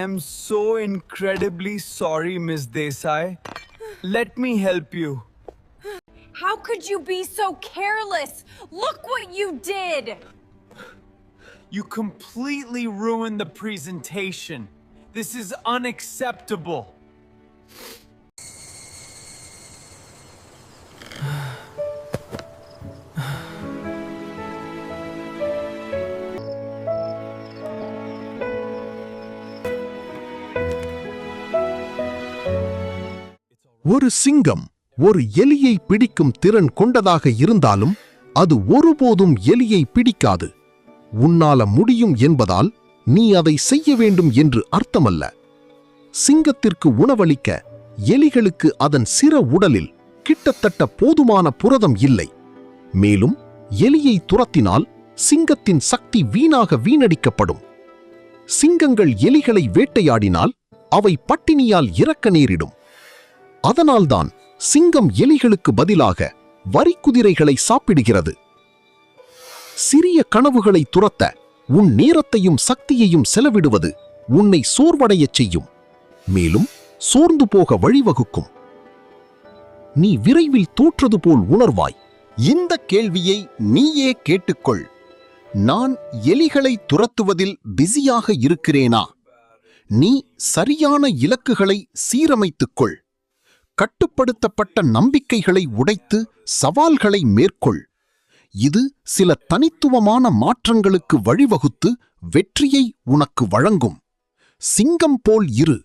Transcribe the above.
am so incredibly sorry, Miss Desai. Let me help you. How could you be so careless? Look what you did! You completely ruined the presentation. This is unacceptable. ஒரு சிங்கம் ஒரு எலியை பிடிக்கும் திறன் கொண்டதாக இருந்தாலும் அது ஒருபோதும் எலியை பிடிக்காது. உன்னால முடியும் என்பதால் நீ அதை செய்ய வேண்டும் என்று அர்த்தமல்ல. சிங்கத்திற்கு உணவளிக்க எலிகளுக்கு அதன் சிற உடலில் கிட்டத்தட்ட போதுமான புரதம் இல்லை. மேலும் எலியை துரத்தினால் சிங்கத்தின் சக்தி வீணடிக்கப்படும். சிங்கங்கள் எலிகளை வேட்டையாடினால் அவை பட்டினியால் இறக்க நேரிடும். அதனால்தான் சிங்கம் எலிகளுக்கு பதிலாக வரிக்குதிரைகளை சாப்பிடுகிறது. சிறிய கனவுகளை துரத்த உன் நேரத்தையும் சக்தியையும் செலவிடுவது உன்னை சோர்வடையச் செய்யும், மேலும் சோர்ந்து போக வழிவகுக்கும். நீ விரைவில் தோற்றது போல் உணர்வாய். இந்த கேள்வியை நீயே கேட்டுக்கொள். நான் எலிகளை துரத்துவதில் பிஸியாக இருக்கிறேனா? நீ சரியான இலக்குகளை சீரமைத்துக்கொள். கட்டுப்படுத்தப்பட்ட நம்பிக்கைகளை உடைத்து சவால்களை மேற்கொள். இது சில தனித்துவமான மாற்றங்களுக்கு வழிவகுத்து வெற்றியை உனக்கு வழங்கும். சிங்கம் போல் இரு.